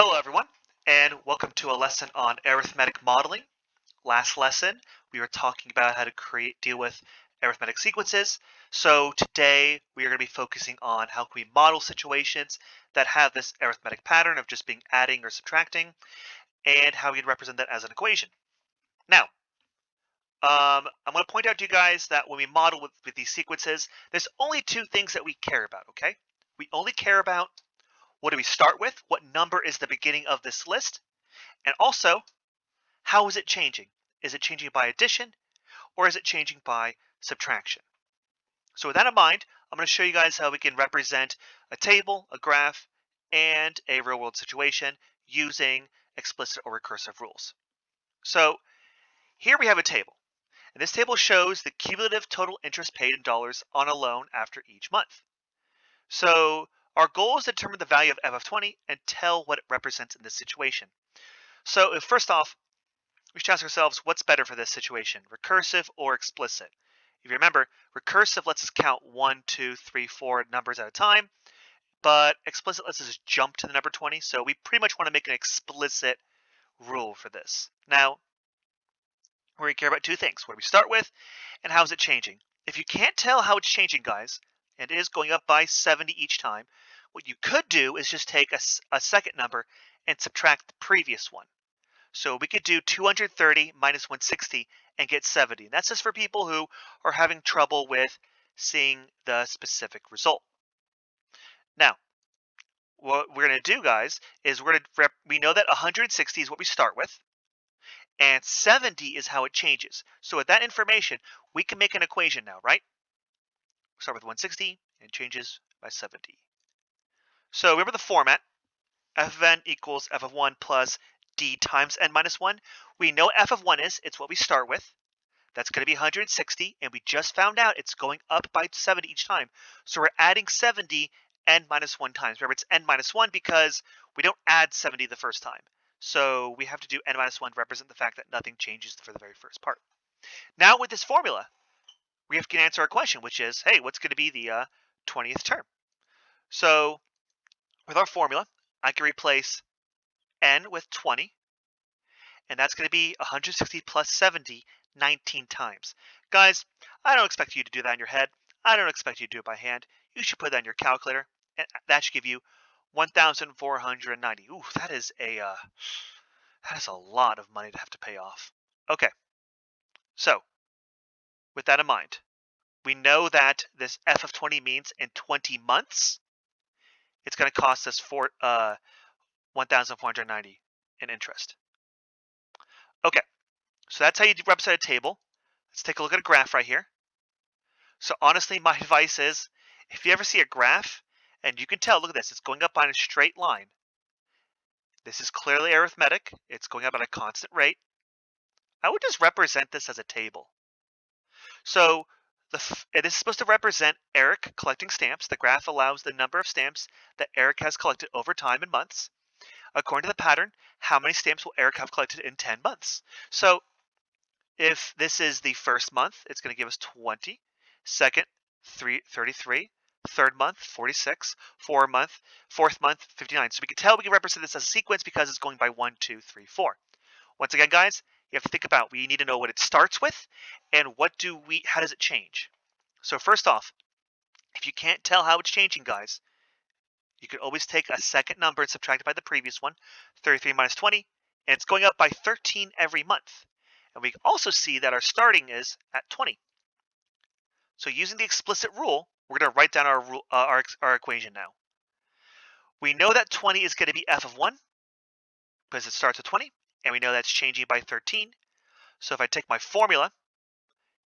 Hello everyone, and welcome to a lesson on arithmetic modeling. Last lesson, we were talking about how to deal with arithmetic sequences. So today we are going to be focusing on how can we model situations that have this arithmetic pattern of just being adding or subtracting, and how we can represent that as an equation. Now, I'm going to point out to you guys that when we model with these sequences, there's only two things that we care about, okay? We only care about what do we start with, what number is the beginning of this list, and also how is it changing? Is it changing by addition or is it changing by subtraction? So with that in mind, I'm going to show you guys how we can represent a table, a graph, and a real world situation using explicit or recursive rules. So here we have a table. And this table shows the cumulative total interest paid in dollars on a loan after each month. So our goal is to determine the value of f of 20 and tell what it represents in this situation. So first off, we should ask ourselves, what's better for this situation, recursive or explicit? If you remember, recursive lets us count 1, 2, 3, 4 numbers at a time, but explicit lets us just jump to the number 20. So we pretty much want to make an explicit rule for this. Now, we're going to care about two things: what do we start with, and how is it changing? If you can't tell how it's changing, guys, and it is going up by 70 each time, what you could do is just take a second number and subtract the previous one. So we could do 230 minus 160 and get 70. And that's just for people who are having trouble with seeing the specific result. Now, what we're going to do, guys, is we know that 160 is what we start with, and 70 is how it changes. So with that information, we can make an equation now, right? Start with 160 and changes by 70. So remember the format: f of n equals f of 1 plus d times n minus 1. We know f of 1 is, it's what we start with. That's going to be 160, and we just found out it's going up by 70 each time. So we're adding 70 n minus 1 times. Remember, it's n minus 1 because we don't add 70 the first time. So we have to do n minus 1 to represent the fact that nothing changes for the very first part. Now with this formula, we have to answer our question, which is, hey, what's going to be the 20th term? So with our formula, I can replace n with 20, and that's going to be 160 plus 70 19 times. Guys, I don't expect you to do that in your head. I don't expect you to do it by hand. You should put that in your calculator, and that should give you 1,490. Ooh, that is a lot of money to have to pay off. Okay, so with that in mind, we know that this f of 20 means in 20 months, it's going to cost us 1,490 in interest. Okay, so that's how you represent a table. Let's take a look at a graph right here. So honestly, my advice is, if you ever see a graph, and you can tell, look at this, it's going up on a straight line. This is clearly arithmetic. It's going up at a constant rate. I would just represent this as a table. So it is supposed to represent Eric collecting stamps. The graph allows the number of stamps that Eric has collected over time in months. According to the pattern, how many stamps will Eric have collected in 10 months? So if this is the first month, it's going to give us 20. Second, 33. Third month, 46. Fourth month, 59. So we can tell we can represent this as a sequence because it's going by 1, 2, 3, 4. Once again, guys, you have to think about, we need to know what it starts with and how does it change? So first off, if you can't tell how it's changing, guys, you can always take a second number and subtract it by the previous one, 33 minus 20, and it's going up by 13 every month. And we also see that our starting is at 20. So using the explicit rule, we're going to write down our equation now. We know that 20 is going to be f of 1 because it starts at 20, and we know that's changing by 13. So if I take my formula,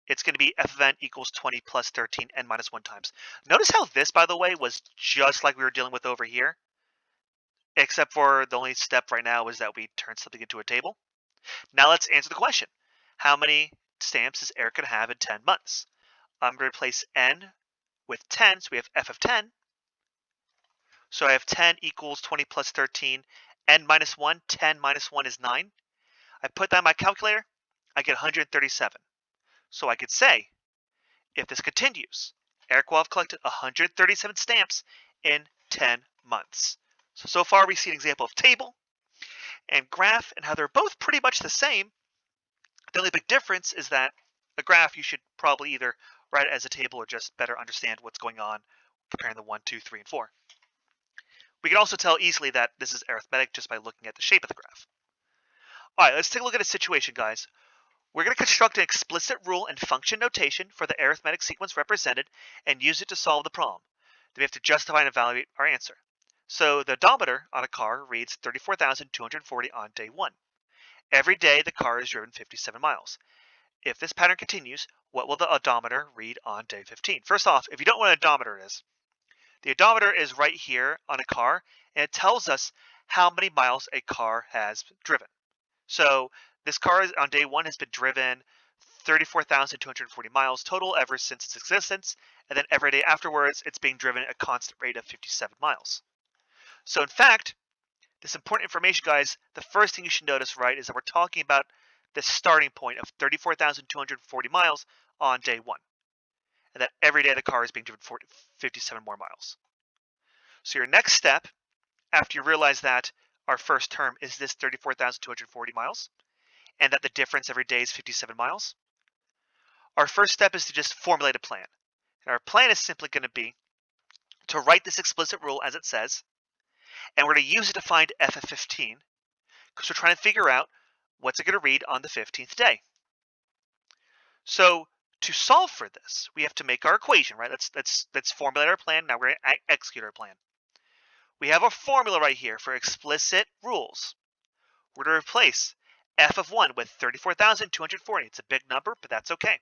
it's going to be f of n equals 20 plus 13 n minus 1 times. Notice how this, by the way, was just like we were dealing with over here, except for the only step right now is that we turn something into a table. Now let's answer the question. How many stamps is Eric going to have in 10 months? I'm going to replace n with 10, so we have f of 10. So I have 10 equals 20 plus 13, n minus 1. 10 minus 1 is 9. I put that in my calculator, I get 137. So I could say, if this continues, Eric will have collected 137 stamps in 10 months. So far we see an example of table and graph and how they're both pretty much the same. The only big difference is that a graph you should probably either write it as a table or just better understand what's going on comparing the 1, 2, 3, and 4. We can also tell easily that this is arithmetic just by looking at the shape of the graph. All right, let's take a look at a situation, guys. We're going to construct an explicit rule and function notation for the arithmetic sequence represented and use it to solve the problem. Then we have to justify and evaluate our answer. So the odometer on a car reads 34,240 on day 1. Every day the car is driven 57 miles. If this pattern continues, what will the odometer read on day 15? First off, if you don't know what an odometer is, the odometer is right here on a car, and it tells us how many miles a car has driven. So this car on day 1 has been driven 34,240 miles total ever since its existence, and then every day afterwards, it's being driven at a constant rate of 57 miles. So in fact, this important information, guys, the first thing you should notice, right, is that we're talking about the starting point of 34,240 miles on day 1. And that every day the car is being driven 57 more miles. So your next step, after you realize that our first term is this 34,240 miles, and that the difference every day is 57 miles, our first step is to just formulate a plan. And our plan is simply going to be to write this explicit rule as it says, and we're going to use it to find f of 15, because we're trying to figure out what's it going to read on the 15th day. So to solve for this, we have to make our equation, right? Let's formulate our plan. Now we're going to execute our plan. We have a formula right here for explicit rules. We're going to replace f of 1 with 34,240. It's a big number, but that's okay.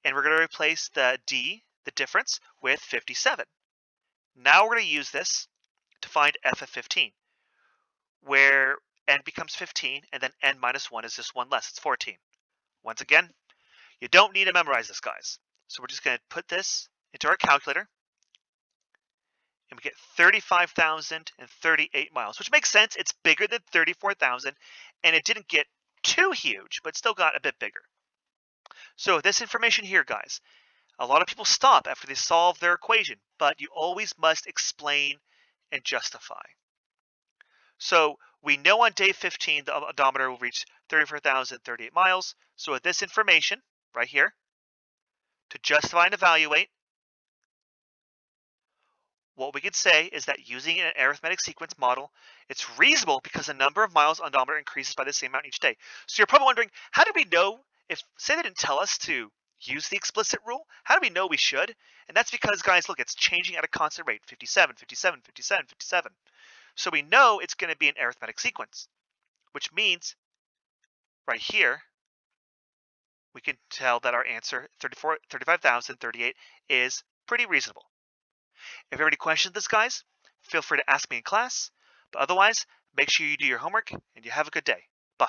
And we're going to replace the d, the difference, with 57. Now we're going to use this to find f of 15, where n becomes 15, and then n minus 1 is just 1 less. It's 14. Once again, you don't need to memorize this, guys. So we're just going to put this into our calculator, and we get 35,038 miles, which makes sense. It's bigger than 34,000, and it didn't get too huge, but still got a bit bigger. So this information here, guys, a lot of people stop after they solve their equation, but you always must explain and justify. So we know on day 15 the odometer will reach 34,038 miles. So with this information right here, to justify and evaluate, what we could say is that using an arithmetic sequence model, it's reasonable because the number of miles on odometer increases by the same amount each day. So you're probably wondering, how do we know if, say they didn't tell us to use the explicit rule, how do we know we should? And that's because, guys, look, it's changing at a constant rate, 57, 57, 57, 57. So we know it's going to be an arithmetic sequence, which means right here, we can tell that our answer, 35,038, is pretty reasonable. If you have any questions on this, guys, feel free to ask me in class. But otherwise, make sure you do your homework and you have a good day. Bye.